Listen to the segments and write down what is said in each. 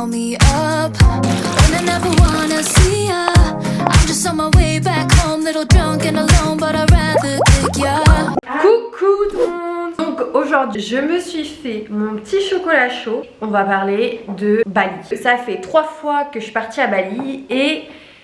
call me up when I never wanna see ya. I'm just on my way back home, little drunk and alone, but I'd rather kick ya. Coucou tout le monde. Donc aujourd'hui je me suis fait mon petit chocolat chaud. On va parler de Bali. Ça fait 3 fois que je suis partie à Bali et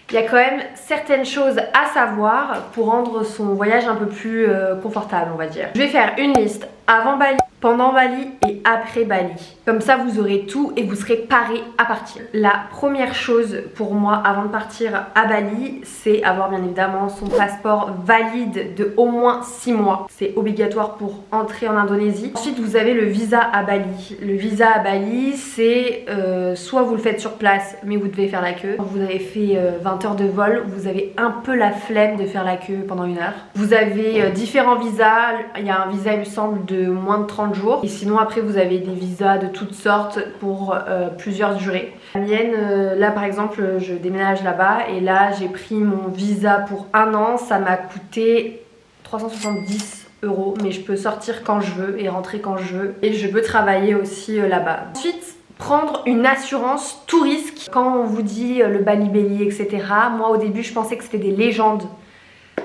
il y a quand même certaines choses à savoir pour rendre son voyage un peu plus confortable, on va dire. Je vais faire une liste avant Bali, pendant Bali et après Bali. Comme ça vous aurez tout et vous serez parés à partir. La première chose pour moi avant de partir à Bali, c'est avoir bien évidemment son passeport valide de au moins 6 mois. C'est obligatoire pour entrer en Indonésie. Ensuite vous avez le visa à Bali. Le visa à Bali c'est soit vous le faites sur place mais vous devez faire la queue. Quand vous avez fait 20 heures de vol, vous avez un peu la flemme de faire la queue pendant 1 heure. Vous avez différents visas. Il y a un visa il me semble de moins de 30 jours et sinon après vous avez des visas de toutes sortes pour plusieurs durées. La mienne là par exemple je déménage là-bas et là j'ai pris mon visa pour 1 an, ça m'a coûté 370 €, mais je peux sortir quand je veux et rentrer quand je veux et je peux travailler aussi là-bas. Ensuite prendre une assurance tout risque. Quand on vous dit le Bali Belly etc, moi au début je pensais que c'était des légendes.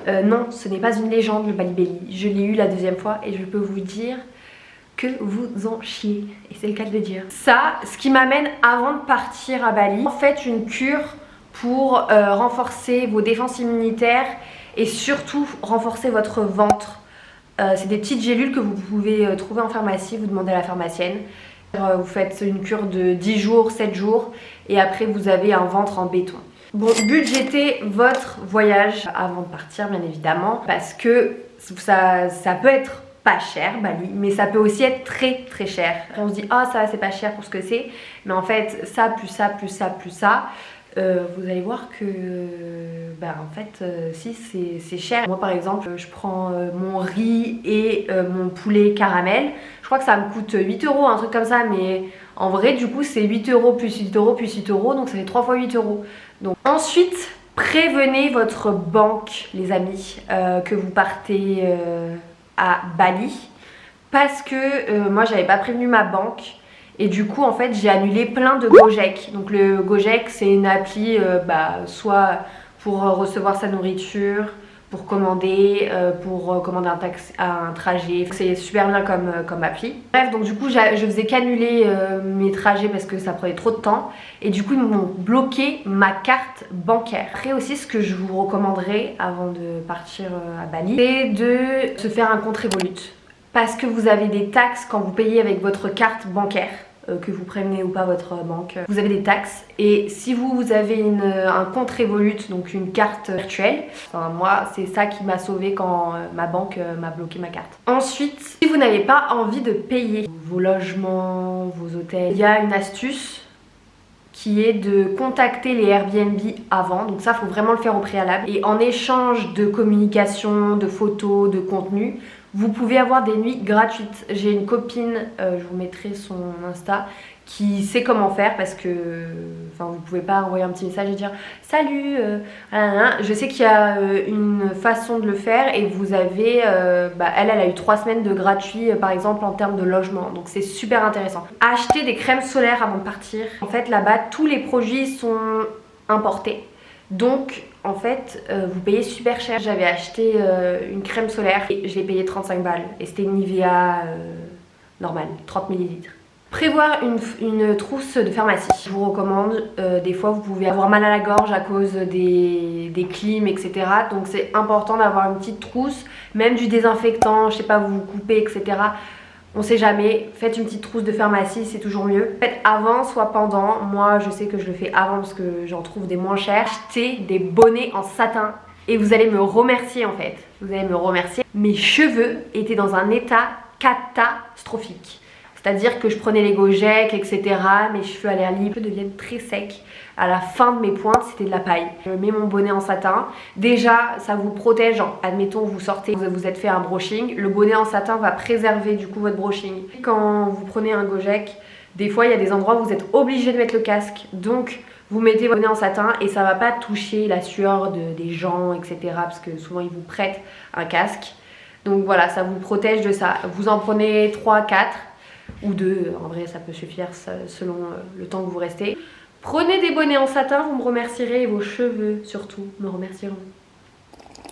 Non, ce n'est pas une légende le Bali Belly. Je l'ai eu la 2e fois et je peux vous dire que vous en chiez. Et c'est le cas de le dire. Ça, ce qui m'amène avant de partir à Bali, faites une cure pour renforcer vos défenses immunitaires et surtout renforcer votre ventre. C'est des petites gélules que vous pouvez trouver en pharmacie, vous demandez à la pharmacienne. Vous faites une cure de 10 jours, 7 jours et après vous avez un ventre en béton. Bon, budgétez votre voyage avant de partir bien évidemment parce que ça peut être pas cher Bali mais ça peut aussi être très très cher. On se dit ah ça c'est pas cher pour ce que c'est mais en fait ça plus ça plus ça plus ça vous allez voir que en fait si c'est cher. Moi par exemple je prends mon riz et mon poulet caramel, je crois que ça me coûte 8 €, un truc comme ça, mais en vrai du coup c'est 8 € plus 8 € plus 8 € donc ça fait 3 fois 8 €. Donc ensuite prévenez votre banque les amis que vous partez à Bali parce que moi j'avais pas prévenu ma banque et du coup en fait j'ai annulé plein de Gojek. Donc le Gojek c'est une appli soit pour recevoir sa nourriture, pour commander un trajet. C'est super bien comme appli. Bref, donc du coup je faisais qu'annuler mes trajets parce que ça prenait trop de temps et du coup ils m'ont bloqué ma carte bancaire. Après aussi ce que je vous recommanderais avant de partir à Bali, c'est de se faire un compte Revolut parce que vous avez des taxes quand vous payez avec votre carte bancaire. Que vous prévenez ou pas votre banque, vous avez des taxes et si vous avez un compte Revolut, donc une carte virtuelle, enfin moi c'est ça qui m'a sauvé quand ma banque m'a bloqué ma carte. Ensuite, si vous n'avez pas envie de payer vos logements, vos hôtels, il y a une astuce qui est de contacter les Airbnb avant, donc ça faut vraiment le faire au préalable et en échange de communication, de photos, de contenu, vous pouvez avoir des nuits gratuites. J'ai une copine, je vous mettrai son Insta, qui sait comment faire parce que vous pouvez pas envoyer un petit message et dire salut, je sais qu'il y a une façon de le faire et vous avez, elle a eu 3 semaines de gratuit par exemple en termes de logement, donc c'est super intéressant. Achetez des crèmes solaires avant de partir. En fait là-bas tous les produits sont importés. Donc en fait vous payez super cher. J'avais acheté une crème solaire et je l'ai payé 35 balles et c'était une Nivea normale, 30 ml. Prévoir une trousse de pharmacie. Je vous recommande, des fois vous pouvez avoir mal à la gorge à cause des clims etc. Donc c'est important d'avoir une petite trousse, même du désinfectant, je sais pas, vous vous coupez etc. On sait jamais, faites une petite trousse de pharmacie, c'est toujours mieux. Faites avant, soit pendant. Moi je sais que je le fais avant parce que j'en trouve des moins chers. Achetez des bonnets en satin et vous allez me remercier en fait. Vous allez me remercier. Mes cheveux étaient dans un état catastrophique. C'est-à-dire que je prenais les Gojek, etc. Mes cheveux à l'air libre deviennent très secs. À la fin de mes pointes, c'était de la paille. Je mets mon bonnet en satin. Déjà, ça vous protège. Genre, admettons, vous sortez, vous êtes fait un brushing. Le bonnet en satin va préserver du coup votre brushing. Quand vous prenez un Gojek, des fois, il y a des endroits où vous êtes obligé de mettre le casque. Donc, vous mettez votre bonnet en satin et ça va pas toucher la sueur des gens, etc. Parce que souvent, ils vous prêtent un casque. Donc voilà, ça vous protège de ça. Vous en prenez 3-4. ou 2, en vrai ça peut suffire selon le temps que vous restez. Prenez des bonnets en satin, vous me remercierez, et vos cheveux surtout me remercieront.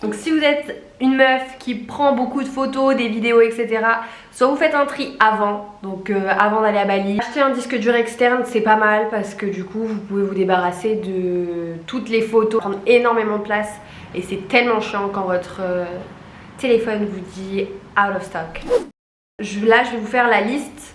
Donc si vous êtes une meuf qui prend beaucoup de photos, des vidéos, etc., soit vous faites un tri avant, donc avant d'aller à Bali. Acheter un disque dur externe, c'est pas mal parce que du coup vous pouvez vous débarrasser de toutes les photos, prendre énormément de place et c'est tellement chiant quand votre téléphone vous dit out of stock. Là je vais vous faire la liste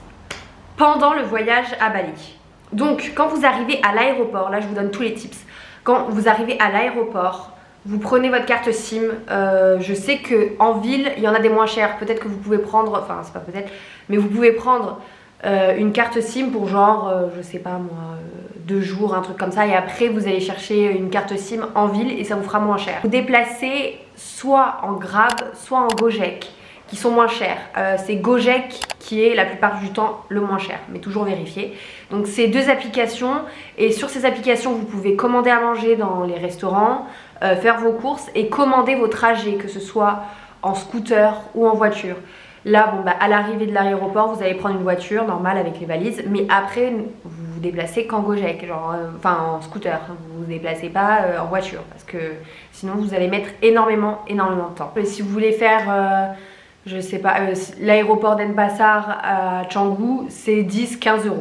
pendant le voyage à Bali. Donc quand vous arrivez à l'aéroport, là je vous donne tous les tips. Quand vous arrivez à l'aéroport, vous prenez votre carte SIM. Je sais qu'en ville, il y en a des moins chères. Peut-être que vous pouvez prendre, enfin c'est pas peut-être, mais vous pouvez prendre une carte SIM pour genre, je sais pas moi, 2 jours, un truc comme ça. Et après, vous allez chercher une carte SIM en ville et ça vous fera moins cher. Vous déplacez soit en Grab, soit en Gojek, qui sont moins chers. C'est Gojek qui est la plupart du temps le moins cher, mais toujours vérifier. Donc c'est 2 applications et sur ces applications, vous pouvez commander à manger dans les restaurants, faire vos courses et commander vos trajets, que ce soit en scooter ou en voiture. Là, bon, à l'arrivée de l'aéroport, vous allez prendre une voiture normale avec les valises, mais après, vous vous déplacez qu'en Gojek, genre, en scooter. Vous vous déplacez pas en voiture parce que sinon vous allez mettre énormément de temps. Et si vous voulez faire, je sais pas, l'aéroport d'Enpasar à Canggu, c'est 10-15 €.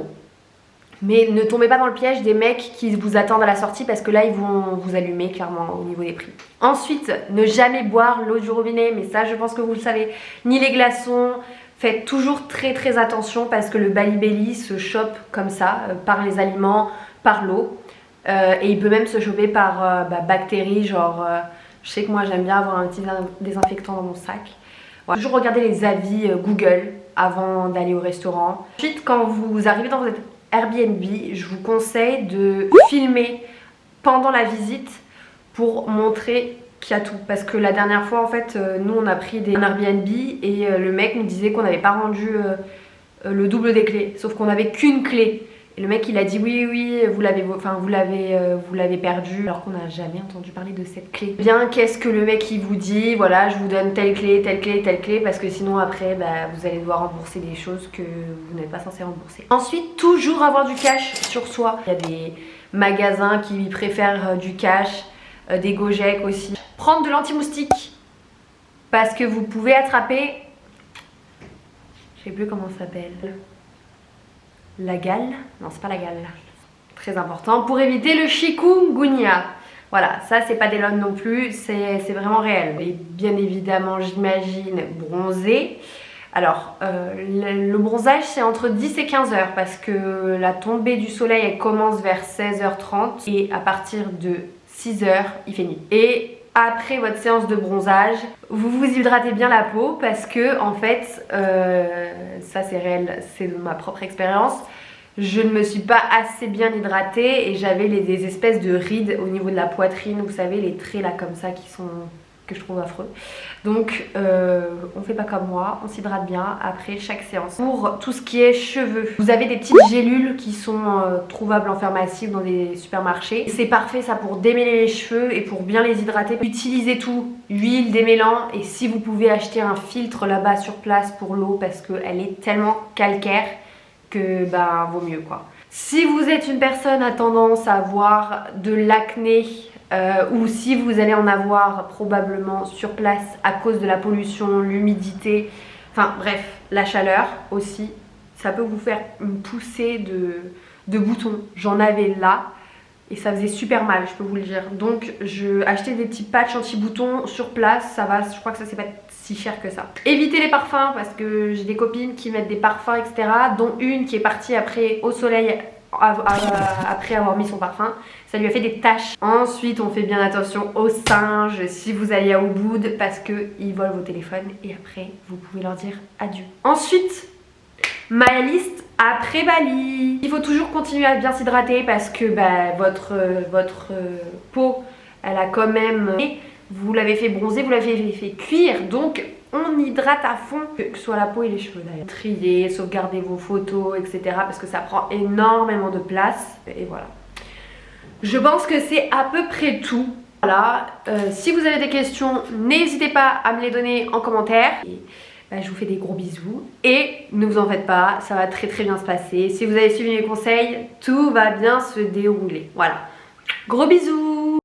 Mais ne tombez pas dans le piège des mecs qui vous attendent à la sortie parce que là ils vont vous allumer clairement au niveau des prix. Ensuite, ne jamais boire l'eau du robinet, mais ça je pense que vous le savez, ni les glaçons. Faites toujours très attention parce que le Bali Belly se chope comme ça, par les aliments, par l'eau. Et il peut même se choper par bactéries, genre je sais que moi j'aime bien avoir un petit désinfectant dans mon sac. Voilà. Toujours regarder les avis Google avant d'aller au restaurant. Ensuite, quand vous arrivez dans votre Airbnb, je vous conseille de filmer pendant la visite pour montrer qu'il y a tout. Parce que la dernière fois, en fait, nous on a pris un Airbnb et le mec nous disait qu'on n'avait pas rendu le double des clés, sauf qu'on n'avait qu'une clé. Et le mec il a dit oui, vous l'avez perdu, alors qu'on n'a jamais entendu parler de cette clé. Bien, qu'est-ce que le mec il vous dit? Voilà, je vous donne telle clé, parce que sinon après vous allez devoir rembourser des choses que vous n'êtes pas censé rembourser. Ensuite, toujours avoir du cash sur soi. Il y a des magasins qui préfèrent du cash, des Gojek aussi. Prendre de l'anti-moustique parce que vous pouvez attraper, je sais plus comment ça s'appelle. La gale? Non, c'est pas la gale. Très important pour éviter le chikungunya. Voilà, ça c'est pas des logs non plus, c'est vraiment réel. Et bien évidemment, j'imagine bronzer. Alors, le bronzage c'est entre 10 et 15 heures parce que la tombée du soleil elle commence vers 16h30 et à partir de 6 heures il fait nuit. Et après votre séance de bronzage, vous vous hydratez bien la peau parce que en fait, ça c'est réel, c'est de ma propre expérience, je ne me suis pas assez bien hydratée et j'avais des espèces de rides au niveau de la poitrine, vous savez les traits là comme ça que je trouve affreux. Donc on fait pas comme moi, on s'hydrate bien après chaque séance. Pour tout ce qui est cheveux, vous avez des petites gélules qui sont trouvables en pharmacie ou dans des supermarchés. C'est parfait ça pour démêler les cheveux et pour bien les hydrater. Utilisez tout, huile, démêlant, et si vous pouvez acheter un filtre là-bas sur place pour l'eau parce qu'elle est tellement calcaire que vaut mieux quoi. Si vous êtes une personne à tendance à avoir de l'acné, ou si vous allez en avoir probablement sur place à cause de la pollution, l'humidité, enfin bref, la chaleur aussi, ça peut vous faire une poussée de boutons. J'en avais là et ça faisait super mal, je peux vous le dire. Donc je achetais des petits patchs anti-boutons sur place, ça va, je crois que ça c'est pas si cher que ça. Évitez les parfums parce que j'ai des copines qui mettent des parfums etc, dont une qui est partie après au soleil après avoir mis son parfum, ça lui a fait des taches. Ensuite on fait bien attention aux singes si vous allez à Ubud parce qu'ils volent vos téléphones et après vous pouvez leur dire adieu. Ensuite, ma liste après Bali. Il faut toujours continuer à bien s'hydrater parce que votre peau elle a quand même, vous l'avez fait bronzer, vous l'avez fait cuire, donc on hydrate à fond, que ce soit la peau et les cheveux d'ailleurs. Trier, sauvegarder vos photos, etc. parce que ça prend énormément de place. Et voilà. Je pense que c'est à peu près tout. Voilà. Si vous avez des questions, n'hésitez pas à me les donner en commentaire. Et, bah, je vous fais des gros bisous. Et ne vous en faites pas, ça va très bien se passer. Si vous avez suivi mes conseils, tout va bien se dérouler. Voilà. Gros bisous!